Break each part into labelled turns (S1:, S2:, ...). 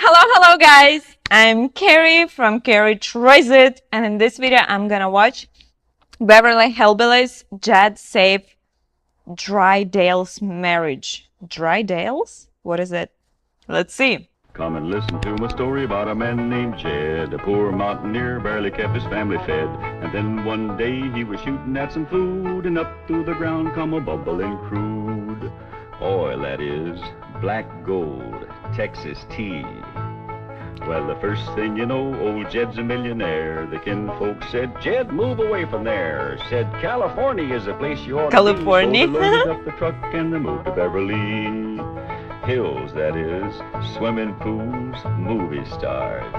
S1: Hello guys! I'm Carrie from Drysdale, and in this video I'm gonna watch Beverly Hillbillies Jed save Drysdale's marriage. Drysdale's? What is it? Let's see.
S2: Come and listen to my story about a man named Jed. A poor mountaineer barely kept his family fed. And then one day he was shooting at some food, and up through the ground come a bubbling crude oil, that is, black gold, Texas tea. Well, the first thing you know, old Jed's a millionaire. The kinfolk said, Jed, move away from there. Said, California is the place you ought to be.
S1: California?
S2: So they loaded up the truck and they moved to Beverly Hills, that is, swimming pools, movie stars.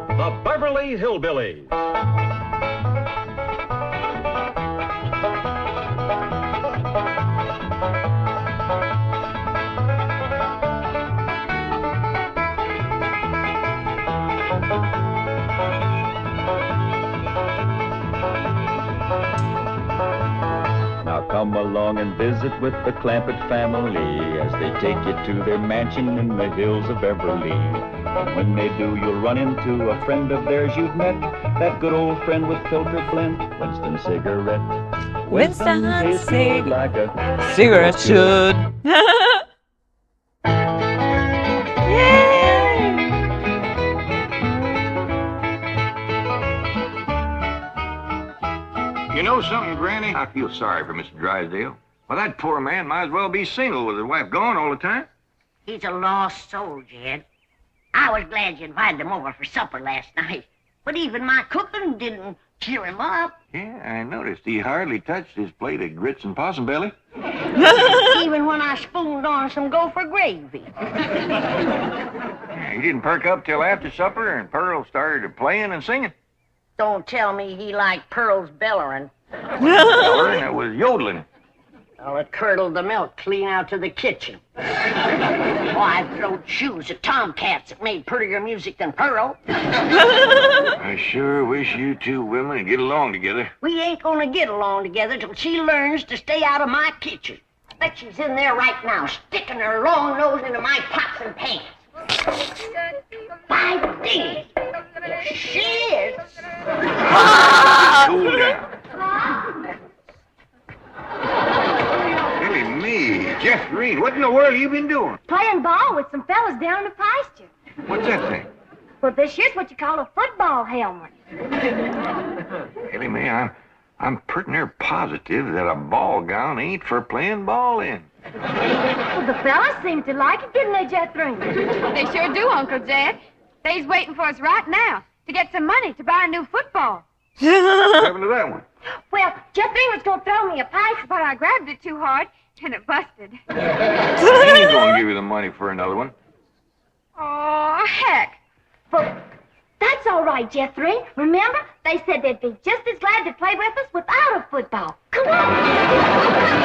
S2: The Beverly Hillbillies. Now come along and visit with the Clampett family as they take you to their mansion in the hills of Beverly. And when they do, you'll run into a friend of theirs you've met, that good old friend with filter blend, Winston Cigarette.
S1: Winston
S2: tastes
S1: Cig-
S2: like a
S1: Cigarette should.
S3: You know something, Granny? I feel sorry for Mr. Drysdale. Well, that poor man might as well be single with his wife gone all the time.
S4: He's a lost soul, Jed. I was glad you invited him over for supper last night. But even my cooking didn't cheer him up.
S3: Yeah, I noticed he hardly touched his plate of grits and possum belly.
S4: Even when I spooned on some gopher gravy.
S3: Yeah, he didn't perk up till after supper, and Pearl started playing and singing.
S4: Don't tell me he liked Pearl's bellering.
S3: And it was yodeling.
S4: Well, it curdled the milk clean out to the kitchen. Oh, I've thrown shoes at tomcats that made prettier music than Pearl.
S3: I sure wish you two women would get along together.
S4: We ain't gonna get along together till she learns to stay out of my kitchen. I bet she's in there right now, sticking her long nose into my pots and pans. By dingy, there she is.
S3: Cool down. Silly me. Jeff Green, what in the world you been doing?
S5: Playing ball with some fellas down in the pasture.
S3: What's that thing?
S5: Well, this here's what you call a football helmet.
S3: Silly me, I'm pretty near positive that a ball gown ain't for playing ball in.
S5: Well, the fellas seem to like it, didn't they, Jethro?
S6: They sure do, Uncle Jed. They's waiting for us right now to get some money to buy a new football.
S3: What happened to that one?
S5: Well, Jethro was going to throw me a pipe.
S6: But I grabbed it too hard, and it busted.
S3: I ain't gonna give you the money for another one.
S6: Oh, heck.
S5: Well, that's all right, Jethro. Remember, they said they'd be just as glad to play with us without a football. Come on.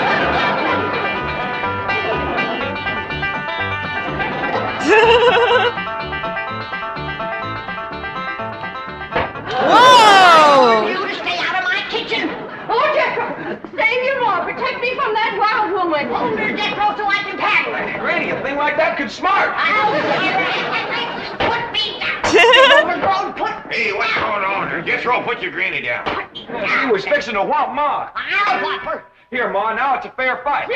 S1: Whoa!
S4: You to stay out of my kitchen.
S6: Oh, Jethro, save your Lord. Protect me from that wild woman.
S4: Hold her, Jethro, so I can tackle her.
S3: Granny, a thing like that could smart.
S4: Put me down. Overgrown, put me
S3: Hey, what's
S4: down.
S3: going on here? Jethro, put your granny down.
S4: Put me
S3: He
S4: down.
S3: was fixing to whop Ma.
S4: I'll whop her.
S3: Here, Ma, now it's a fair fight.
S1: Oh,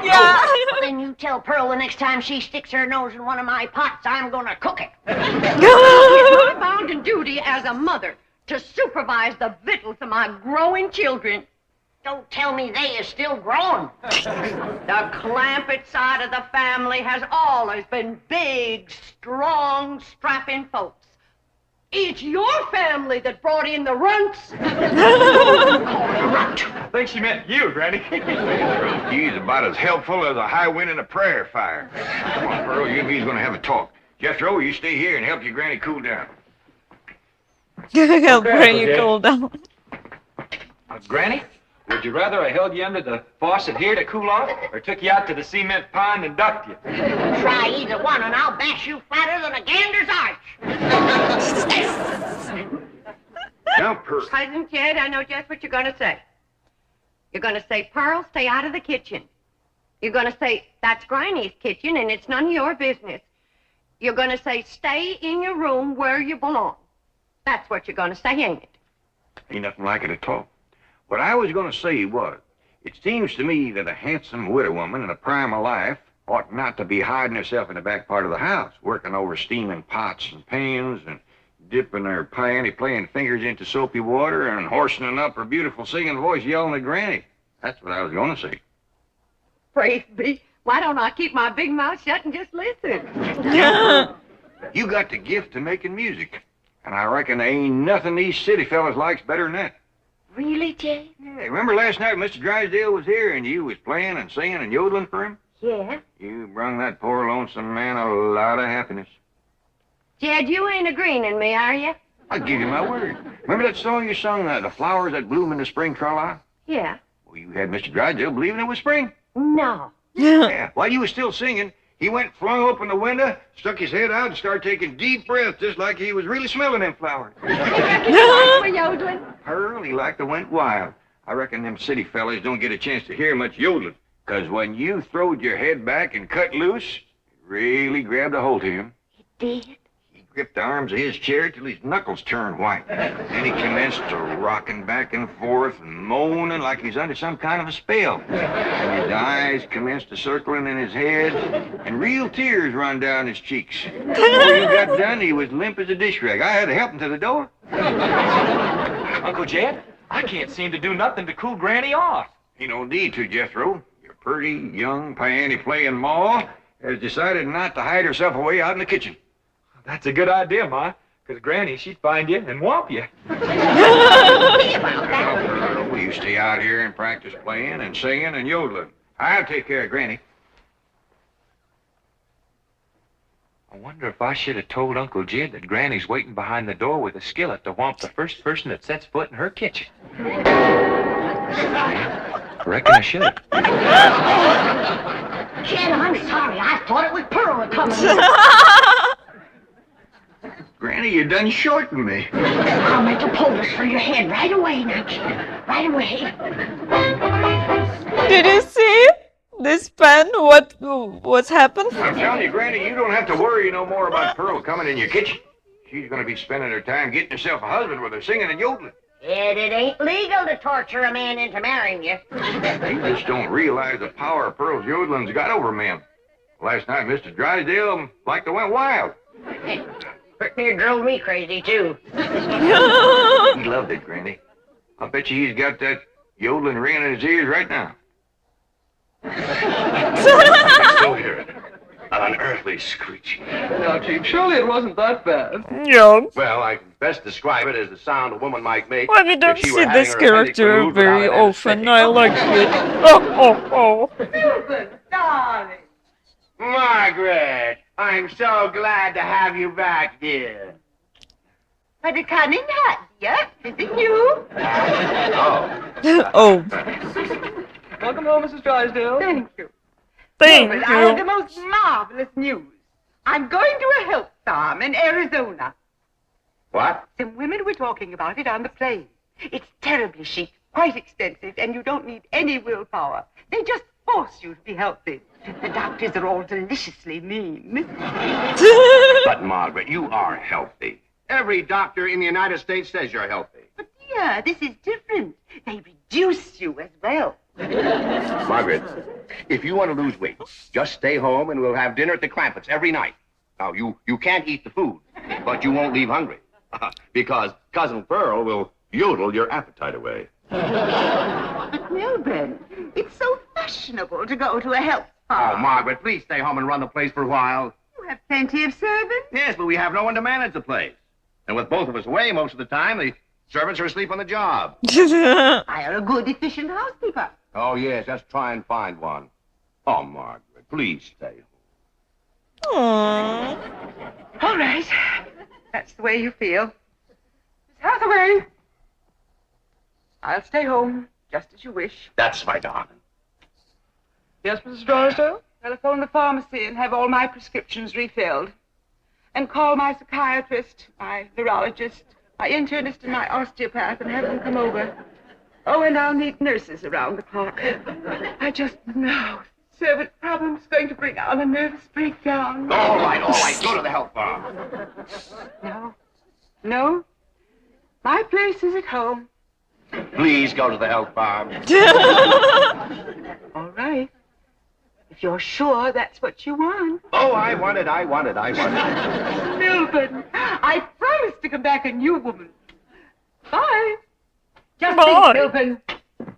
S1: yeah.
S4: Then you tell Pearl the next time she sticks her nose in one of my pots, I'm gonna cook it.
S6: My bounden duty as a mother to supervise the victuals of my growing children.
S4: Don't tell me they is still growing.
S6: The Clampett side of the family has always been big, strong, strapping folks. It's your family that brought in the runts.
S3: I think she meant you, Granny. He's about as helpful as a high wind in a prairie fire. Come on, Pearl, you and me's gonna have a talk. Jethro, you stay here and help your granny cool down.
S1: He'll bring you cool down.
S7: Granny, would you rather I held you under the faucet here to cool off, or took you out to the cement pond and ducked you?
S4: Try either one and I'll bash you flatter than a gander's arch.
S3: Now, Pearl.
S6: Cousin Jed, I know just what you're going to say. You're going to say, Pearl, stay out of the kitchen. You're going to say, that's Granny's kitchen and it's none of your business. you're going to say stay in your room where you belong. That's what you're going to say, ain't it?
S3: Ain't nothing like it at all. What I was going to say was, it seems to me that a handsome widow woman in the prime of life ought not to be hiding herself in the back part of the house, working over steaming pots and pans and dipping her playing fingers into soapy water and hoarsening up her beautiful singing voice yelling at Granny. That's what I was going to say.
S6: Praise be. Why don't I keep my big mouth shut and just listen?
S3: You got the gift of making music, and I reckon there ain't nothing these city fellas likes better than that.
S5: Really, Jay?
S3: Yeah, remember last night Mr. Drysdale was here and you was playing and singing and yodeling for him?
S5: Yeah.
S3: You brung that poor lonesome man a lot of happiness.
S6: Jed, you ain't agreeing in me, are you?
S3: I'll give you my word. Remember that song you sung, The Flowers That Bloom in the Spring, Carlisle?
S6: Yeah.
S3: Well, you had Mr. Drysdale believing it was spring.
S5: No.
S3: Yeah. While you was still singing, he went flung open the window, stuck his head out, and started taking deep breaths, just like he was really smelling them flowers.
S6: For yodeling?
S3: Pearl, he like to went wild. I reckon them city fellas don't get a chance to hear much yodeling, 'cause when you throwed your head back and cut loose, it really grabbed a hold of him.
S5: It did?
S3: He gripped the arms of his chair till his knuckles turned white. Then he commenced to rocking back and forth and moaning like he's under some kind of a spell. And his eyes commenced to circling in his head, and real tears run down his cheeks. Before he got done, he was limp as a dish rag. I had to help him to the door.
S7: Uncle Jed, I can't seem to do nothing to cool Granny off.
S3: You no need to, Jethro. Your pretty, young, piano-playing ma has decided not to hide herself away out in the kitchen.
S7: That's a good idea, Ma, 'cause Granny, she'd find you and whomp you.
S3: Well, you stay out here and practice playing and singing and yodeling. I'll take care of Granny.
S7: I wonder if I should have told Uncle Jed that Granny's waiting behind the door with a skillet to whomp the first person that sets foot in her kitchen. I reckon I should.
S4: Jed, I'm sorry. I thought it was Pearl coming in.
S3: Granny, you done shortened me.
S4: I'll make a poultice for your head right away now, kid. Right away.
S1: Did you see this pen? What's happened?
S3: I'm telling you, Granny, you don't have to worry no more about Pearl coming in your kitchen. She's going to be spending her time getting herself a husband with her singing and yodeling.
S4: Yet it ain't legal to torture a man into marrying you.
S3: They just don't realize the power Pearl's yodeling's got over men. Last night, Mr. Drysdale like to went wild.
S4: Pretty near drove me crazy, too.
S3: He loved it, Granny. I bet you he's got that yodeling ringing in his ears right now.
S8: I still hear it. An unearthly screeching.
S9: Now, Chief, surely it wasn't that bad.
S1: No.
S8: Well, I can best describe it as the sound a woman might make.
S1: Well, we don't
S8: if she
S1: see
S8: were having
S1: this
S8: her appendix
S1: character
S8: removed
S1: very
S8: without
S1: often.
S8: anesthetic.
S1: I like it. Oh.
S6: Susan, darling.
S10: Margaret, I'm so glad to have you back, dear.
S6: What a cunning hat, dear. Is it you?
S1: Oh,
S9: Welcome home, Mrs. Drysdale.
S6: Thank you.
S1: thank
S6: Well, I have the
S1: you.
S6: most marvelous news. I'm going to a health farm in Arizona.
S10: What?
S6: Some women were talking about it on the plane. It's terribly chic, quite expensive, and you don't need any willpower. They just force you to be healthy. The doctors are all deliciously mean.
S8: But, Margaret, you are healthy. Every doctor in the United States says you're healthy.
S6: But dear, this is different. They reduce you as well.
S8: Margaret, if you want to lose weight, just stay home and we'll have dinner at the Clampetts every night. Now, you can't eat the food, but you won't leave hungry. Because Cousin Pearl will yodel your appetite away.
S6: But Milburn, it's so fashionable to go to a health
S8: Oh,
S6: farm.
S8: Margaret, please stay home and run the place for a while.
S6: You have plenty of servants.
S8: Yes, but we have no one to manage the place. And with both of us away most of the time, the servants are asleep on the job.
S6: Hire a good, efficient housekeeper.
S8: Oh, yes, let's try and find one. Oh, Margaret, please stay home.
S1: Aww.
S6: All right. That's the way you feel. Miss Hathaway. I'll stay home, just as you wish.
S8: That's my darling.
S9: Yes, Mrs. Drysdale?
S6: Telephone the pharmacy and have all my prescriptions refilled. And call my psychiatrist, my neurologist, my internist, and my osteopath and have them come over. Oh, and I'll need nurses around the clock. I just know servant problem's going to bring on a nervous breakdown.
S8: All right. Go to the health farm.
S6: No. My place is at home.
S8: Please go to the health farm.
S6: All right. If you're sure that's what you want.
S8: Oh, I want it.
S6: Milburn, I promise to come back a new woman. Bye. Just
S1: Bye.
S6: think, Milburn,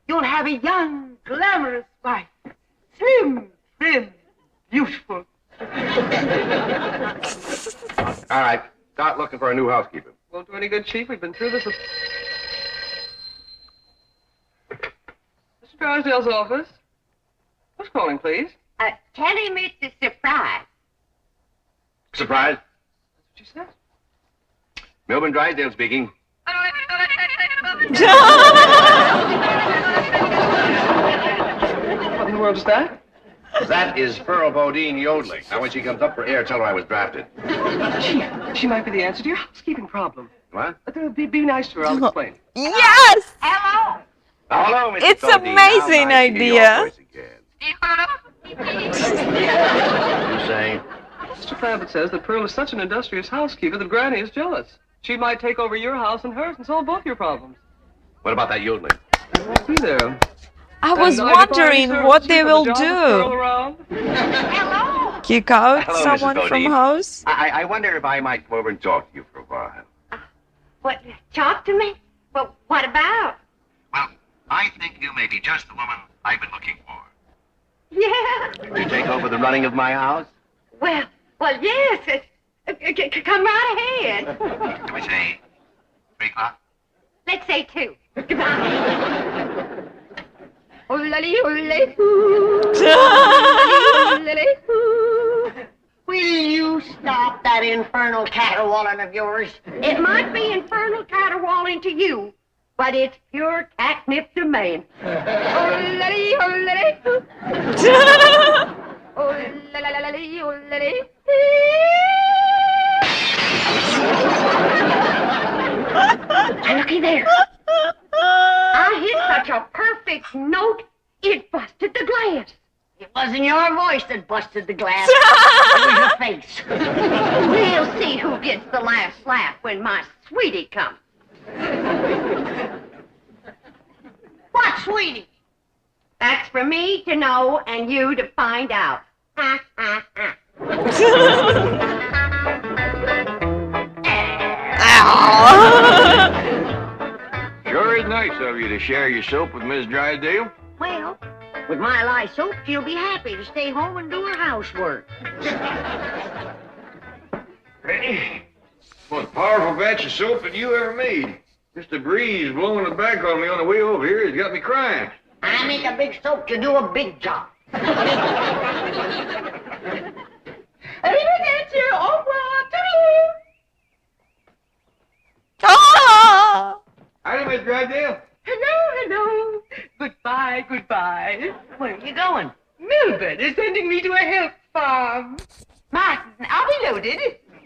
S6: you'll have a young, glamorous wife. Slim, trim, beautiful.
S8: All right. Start looking for a new housekeeper.
S9: Won't do any good, Chief. We've been through this. Mr. Drysdale's office. Who's calling, please?
S4: Tell him it's a surprise.
S8: Surprise?
S9: That's what you said.
S8: Milburn Drysdale speaking.
S9: What in the world is that?
S8: That is Pearl Bodine yodeling. Now, when she comes up for air, tell her I was drafted.
S9: Chief, she might be the answer to your housekeeping problem.
S8: What?
S9: Be nice to her. I'll explain.
S1: Yes!
S4: Hello.
S8: Hello, Mr.
S1: It's
S8: Bodine.
S1: amazing
S8: How nice to hear your
S1: idea.
S8: voice again. You saying?
S9: Mr. Clampett says that Pearl is such an industrious housekeeper that Granny is jealous. She might take over your house and hers and solve both your problems.
S8: What about that yodeling?
S9: I won't be there.
S1: I was
S9: And I defy
S1: wondering
S9: any
S1: what
S9: servant
S1: they
S9: chief
S1: will
S9: of the job of Pearl
S1: do.
S9: around.
S4: Hello.
S1: Kick out
S8: Hello, Mrs.
S1: someone from
S8: Bodine.
S1: house?
S8: I wonder if I might come over and talk to you for a while.
S4: What? Talk to me? Well, what about?
S8: Well, I think you may be just the woman I've been looking for.
S4: Yeah.
S8: You take over the running of my house?
S4: Well, yes. Come right ahead.
S8: Can we say 3 o'clock?
S4: Let's say 2. Goodbye. Will you stop that infernal caterwauling of yours? It might be infernal caterwauling to you, but it's pure catnip to me. Looky there. I hit such a perfect note, it busted the glass. It wasn't your voice that busted the glass. It was your face. We'll see who gets the last laugh when my sweetie comes. What sweetie? That's for me to know and you to find out. Ha, ha, ha.
S3: Sure is nice of you to share your soap with Miss Drysdale.
S4: Well, with my lye soap, she'll be happy to stay home and do her housework.
S3: Granny, most powerful batch of soap that you ever made. Just a breeze blowing the back on me on the way over here has got me crying.
S4: I make a big soap to do a big job.
S1: Ah!
S3: Howdy, Miss Drysdale.
S6: Hello. Goodbye.
S4: Where are you going?
S6: Milburn is sending me to a health farm. Martin, I'll be loaded.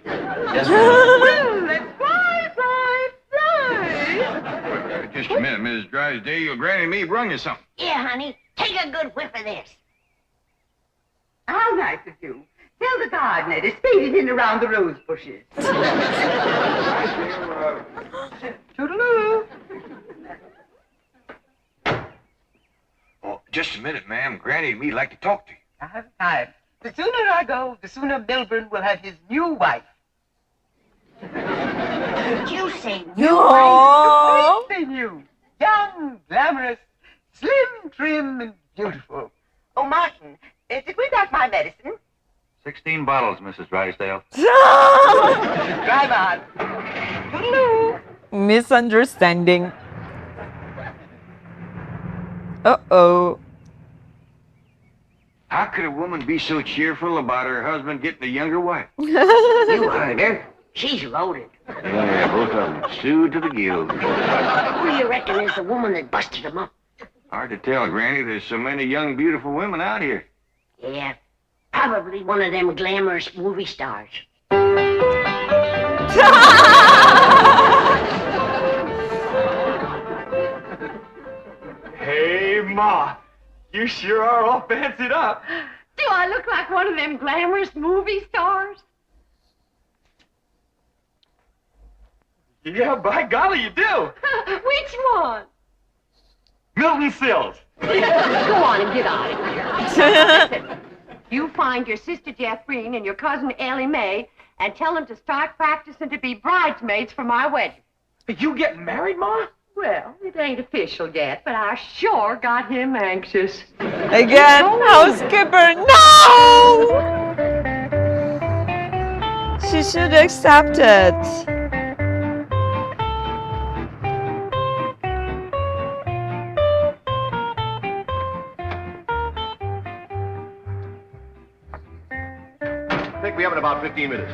S6: Well, let's fly.
S3: Just a minute, Miss Drysdale. Granny and me brung you something.
S4: Yeah, honey. Take a good whiff of this.
S6: How nice of you. Tell the gardener to spade it in around the rose bushes. Toodaloo.
S3: Oh, just a minute, ma'am. Granny and me like to talk to you.
S6: I have time. The sooner I go, the sooner Milburn will have his new wife.
S4: Did you say
S1: No.
S6: They new. Young, glamorous, slim, trim, and beautiful. Oh, Martin, did we got my medicine?
S7: 16 bottles, Mrs. Drysdale.
S6: Drive on. Toodaloo.
S1: Misunderstanding. Uh-oh.
S3: How could a woman be so cheerful about her husband getting a younger wife?
S4: you heard her? She's loaded.
S3: Yeah, both of them. Sued to the gills.
S4: Who do you reckon is the woman that busted them up?
S3: Hard to tell, Granny. There's so many young, beautiful women out here.
S4: Yeah, probably one of them glamorous movie stars.
S10: Hey, Ma.
S7: You sure are all fancied up.
S6: Do I look like one of them glamorous movie stars?
S7: Yeah, by golly, you do.
S6: Which one?
S7: Milton Sills.
S6: Go on and get out of here. Listen, you find your sister Jeffreen and your cousin Ellie Mae and tell them to start practicing to be bridesmaids for my wedding.
S7: You getting married, Ma?
S6: Well, it ain't official yet, but I sure got him anxious.
S1: Again, housekeeper, no! She should accept it.
S8: I think we have in about 15 minutes.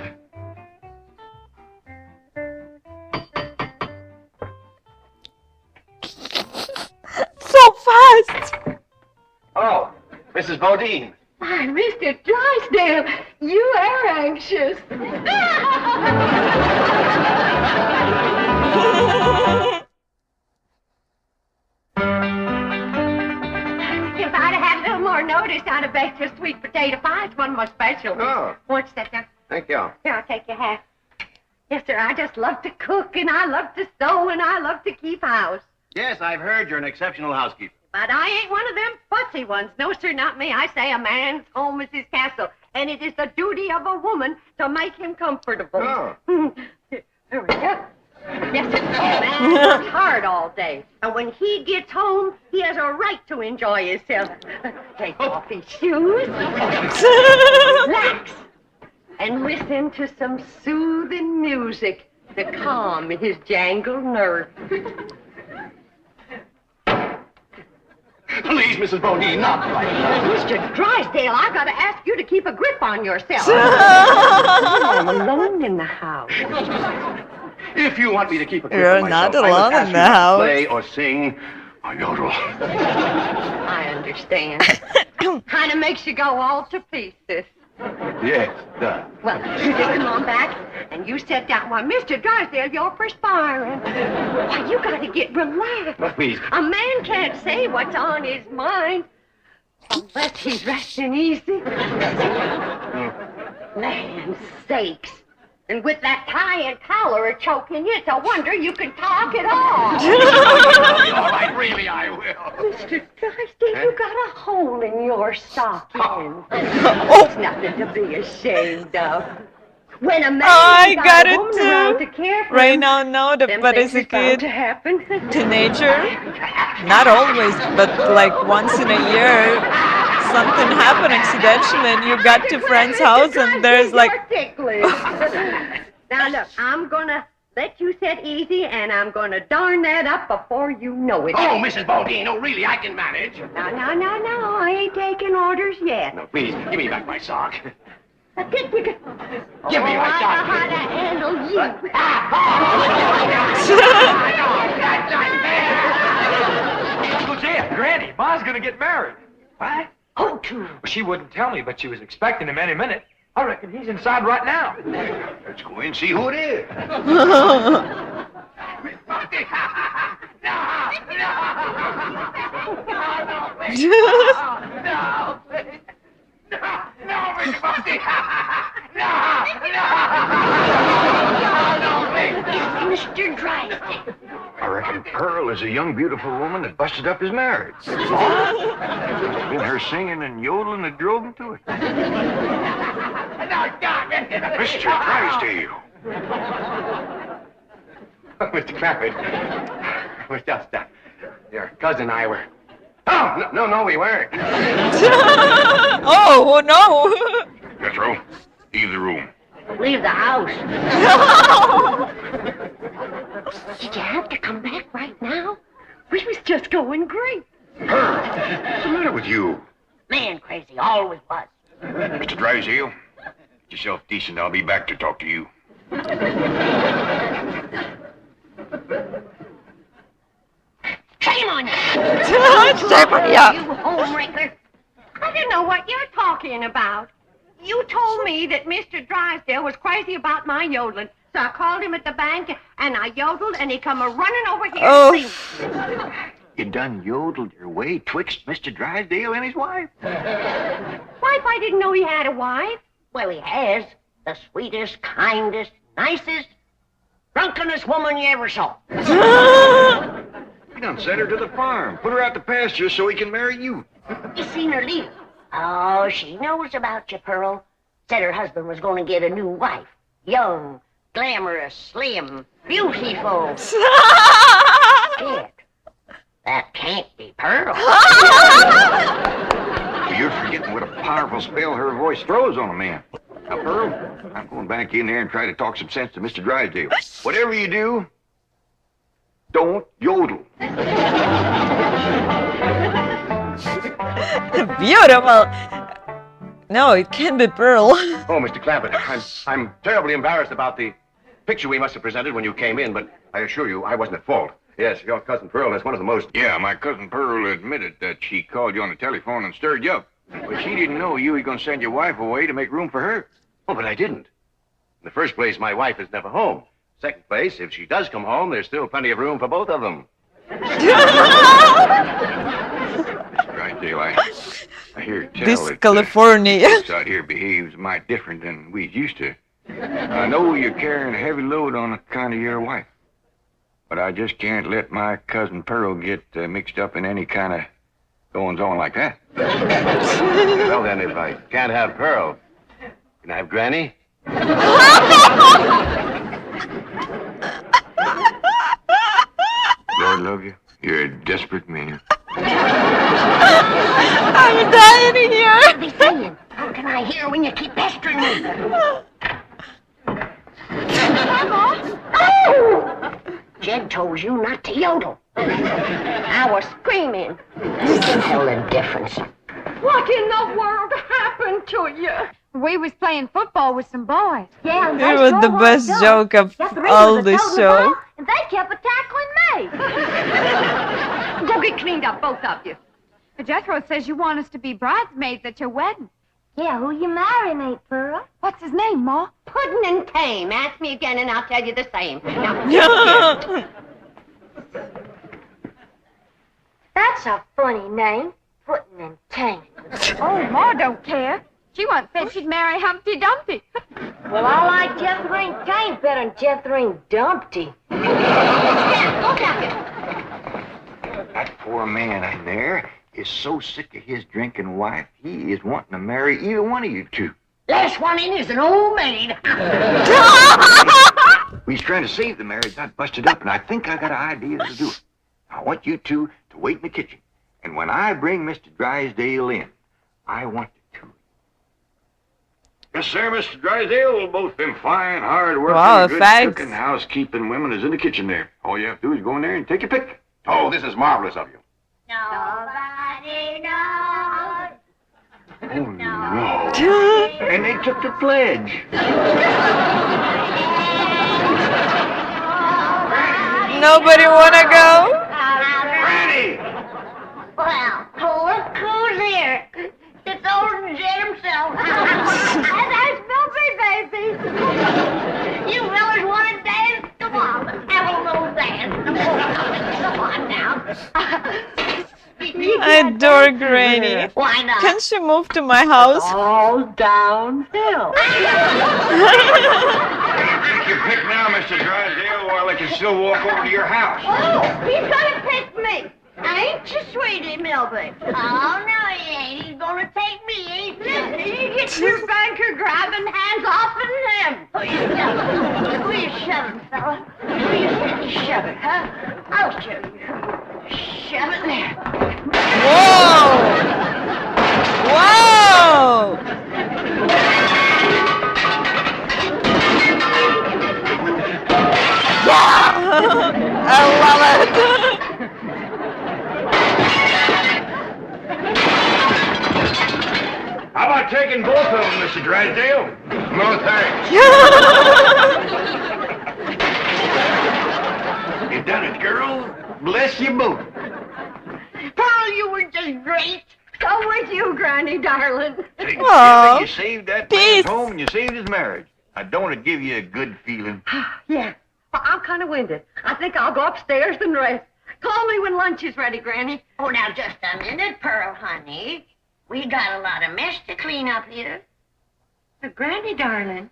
S1: So fast!
S8: Oh, Mrs. Bodine.
S6: Why, Mr. Drysdale, you are anxious. If I'd have had a little more notice, I'd have baked your sweet potato pie. It's one of my specialties.
S8: Oh.
S6: Won't you sit down?
S8: Thank you.
S6: Here, I'll take your hat. Yes, sir, I just love to cook, and I love to sew, and I love to keep house.
S8: Yes, I've heard you're an exceptional housekeeper.
S6: But I ain't one of them fussy ones. No, sir, not me. I say a man's home is his castle, and it is the duty of a woman to make him comfortable.
S8: Oh.
S6: Here we go. Yes, sir. A man works hard all day, and when he gets home, he has a right to enjoy himself. Take off his shoes, relax, and listen to some soothing music to calm his jangled nerves.
S8: Please, Mrs. Bodine, not like that.
S6: Mr. Drysdale, I gotta ask you to keep a grip on yourself. I'm alone in the house.
S8: If you want me to keep a grip
S1: You're
S8: on myself,
S1: not alone
S8: I must ask
S1: in
S8: you
S1: the
S8: to
S1: house.
S8: play or sing or yodel.
S6: I understand. Kind of makes you go all to pieces.
S8: Yes, it does.
S6: Well, you just come on back, and you sit down. Why, Mr. Drysdale, you're perspiring. Why, you gotta get relaxed.
S8: Well, please.
S6: A man can't say what's on his mind unless he's resting easy. Land's sakes. And with that tie and collar choking you, it's a wonder you can talk at all.
S8: All right, really, I will.
S6: Mr. Drysdale, you got a hole in your stocking. It's nothing to be ashamed of. When a man
S1: I
S6: ain't
S1: got
S6: a
S1: it
S6: woman around to
S1: too.
S6: care for
S1: Right
S6: him,
S1: now, no,
S6: them
S1: but
S6: things
S1: as a
S6: is bound
S1: kid,
S6: to happen.
S1: teenager, not always, but like once in a year, something happened accidentally and you got to friend's house and there's like...
S6: Now look, I'm gonna let you sit easy and I'm gonna darn that up before you know it.
S8: Oh, Mrs. Bodine, no, really, I can manage.
S6: No, I ain't taking orders yet.
S8: No, please, give me back my sock.
S6: Give
S8: Give me my
S6: I
S8: sock.
S6: know how to handle you.
S7: Uncle Jeff, Granny, Ma's gonna get married. What?
S6: Oh, too.
S7: Well, she wouldn't tell me, but she was expecting him any minute. I reckon he's inside right now.
S3: Let's go in and see who it is.
S6: Mr. Drysdale.
S3: I reckon Pearl is a young, beautiful woman that busted up his marriage. Must have been her singing and yodeling that drove him to it. Mr. Drysdale.
S8: Mr. Clafford, was just, your cousin and I were... Oh, no, we weren't.
S1: Oh, no!
S3: Jethro, leave the room.
S6: Leave the house. Did you have to come back right now? We was just going great.
S3: Pearl, what's the matter with you?
S6: Man crazy, always was.
S3: Mr. Drysdale, get yourself decent. I'll be back to talk to you.
S6: Shame on you.
S1: Shame on ya.
S6: You home wrecker. I don't know what you're talking about. You told me that Mr. Drysdale was crazy about my yodeling, so I called him at the bank, and I yodeled, and he come a running over here
S1: Oh.
S6: to see me.
S3: You done yodeled your way twixt Mr. Drysdale and his wife.
S4: Wife, I didn't know he had a wife. Well, he has. The sweetest, kindest, nicest, drunkenest woman you ever saw.
S3: You done sent her to the farm. Put her out to pasture so he can marry you.
S4: You seen her leave? Oh, she knows about you, Pearl. Said her husband was going to get a new wife. Young, glamorous, slim, beautiful. Shit. That can't be Pearl.
S3: You're forgetting what a powerful spell her voice throws on a man. Now, Pearl, I'm going back in there and try to talk some sense to Mr. Drysdale. Whatever you do, don't yodel.
S1: Beautiful. No, it can't be Pearl.
S8: Oh, Mr. Clampett, I'm terribly embarrassed about the picture we must have presented when you came in, but I assure you I wasn't at fault. Yes, your cousin Pearl is one of the most...
S3: Yeah, my cousin Pearl admitted that she called you on the telephone and stirred you up. But she didn't know you were going to send your wife away to make room for her.
S8: Oh, but I didn't. In the first place, my wife is never home. Second place, if she does come home, there's still plenty of room for both of them.
S3: Mr. Drysdale, I hear tell
S1: This
S3: that
S1: California.
S3: folks out here behaves mighty different than we used to. I know you're carrying a heavy load on account of your wife. But I just can't let my cousin Pearl get mixed up in any kind of goings-on like that.
S8: Well, then, if I can't have Pearl, can I have Granny?
S3: Lord love you. You're a desperate man.
S1: I'm dying here.
S4: What are they saying? How can I hear when you keep pestering me? Oh! Jed told you not to yodel. I was screaming. You can tell the difference.
S6: What in the world happened to you?
S5: We was playing football with some boys.
S6: Yeah, and
S1: It was the best joke of all the show.
S5: And they kept tackling me.
S6: Go get cleaned up, both of you.
S5: Jethro says you want us to be bridesmaids at your wedding. Yeah, who you marrying, Aunt Pearl? What's his name, Ma?
S6: Puddin' and Tame. Ask me again and I'll tell you the same. Now,
S5: That's a funny name. Puddin' and Tame. Oh, Ma don't care. She once said she'd marry Humpty Dumpty. Well, I like Jethro Tame better than Jethro Dumpty.
S3: That poor man in there is so sick of his drinking wife, he is wanting to marry either one of you two.
S4: Last one in is an old maid.
S3: He's trying to save the marriage, not bust it up, and I think I got an idea to do it. I want you two to wait in the kitchen, and when I bring Mr. Drysdale in, I want the two. Yes, sir, Mr. Drysdale. We'll both been fine, hard working,
S1: Wow,
S3: good
S1: thanks.
S3: cooking, housekeeping women is in the kitchen there. All you have to do is go in there and take your pick.
S8: Oh, this is marvelous of you.
S5: Nobody knows.
S3: Oh, no. And they took the pledge.
S1: Nobody wanna go?
S3: Granny!
S4: Well, who's here? It's old Jed himself.
S5: That's Beverly, baby.
S4: You fellas want to dance? Come on, let's have a little dance. Come on now.
S1: I adore Granny.
S4: Why not?
S1: Can she move to my house?
S6: all downhill.
S3: Take your pick now, Mr. Drysdale, while I can still walk over to your house.
S5: He's gonna pick me. Ain't you, sweetie Milby?
S4: Oh, no, he ain't. He's gonna take me, ain't he?
S6: You get your banker grabbing hands off of him.
S4: Who you shoving, fella? Who you shove it, huh? I'll show you. Shove it there.
S1: Whoa! Whoa! I love it.
S3: How about taking both of them, Mr. Drysdale? No, thanks. You done it, girl. Bless you both.
S4: Pearl, you were just great.
S6: Go with you, Granny, darling.
S3: See,
S1: Aw.
S3: you saved that
S1: Peace.
S3: man's home and you saved his marriage. Now, don't it give you a good feeling?
S6: Yeah, I'm kind of winded. I think I'll go upstairs and rest. Call me when lunch is ready, Granny.
S4: Oh, now just a minute, Pearl, honey. We got a lot of mess to clean up here.
S6: Granny, darling,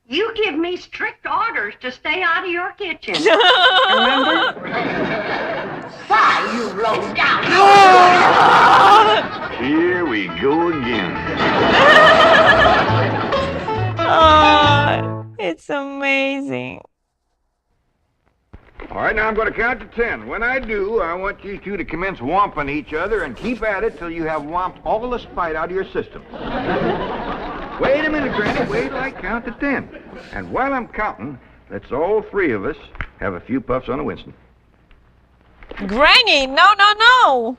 S6: you give me strict orders to stay out of your kitchen. Remember?
S4: Why, you low down.
S3: Here we go again.
S1: Oh, it's amazing.
S3: All right, now I'm going to count to 10. When I do, I want you two to commence whomping each other and keep at it till you have whomped all the spite out of your system. Wait a minute, Granny. Wait till I count to 10. And while I'm counting, let's all three of us have a few puffs on a Winston.
S1: Granny, no.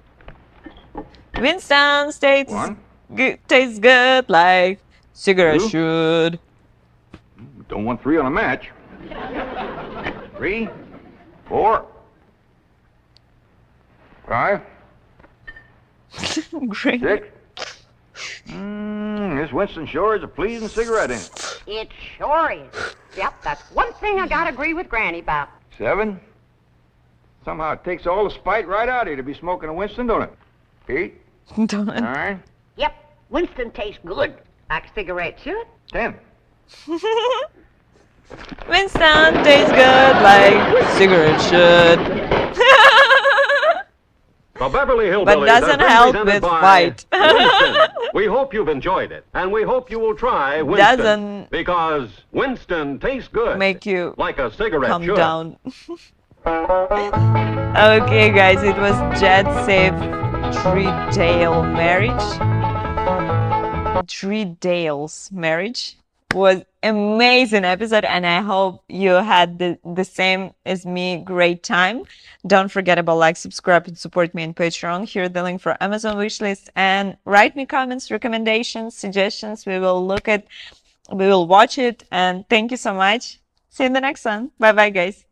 S1: Winston tastes good like cigarette
S3: Two.
S1: should.
S3: Don't want 3 on a match. 3, 4, 5,
S1: Granny.
S3: 6. This Winston sure is a pleasing cigarette in it.
S6: It sure is. Yep, that's one thing I gotta agree with Granny about.
S3: 7. Somehow it takes all the spite right out of you to be smoking a Winston, don't it? 8,
S1: Don't.
S3: 9,
S6: Yep, Winston tastes good. Like a cigarette should.
S3: 10.
S1: Winston tastes good like cigarette should.
S11: The Beverly Hillbillies
S1: But doesn't
S11: has been
S1: help
S11: presented
S1: with
S11: by
S1: fight.
S11: Winston. We hope you've enjoyed it, and we hope you will try Winston.
S1: Doesn't
S11: because Winston tastes good.
S1: Make you
S11: like a cigarette
S1: calm
S11: should.
S1: down. Okay, guys, it was Jet Safe Drysdale marriage. Drysdale's marriage was amazing episode, and I hope you had the same as me great time. Don't forget about like, subscribe, and support me on Patreon. Here the link for Amazon wishlist, and write me comments, recommendations, suggestions. We will watch it, and thank you so much. See you in the next one. Bye bye, guys.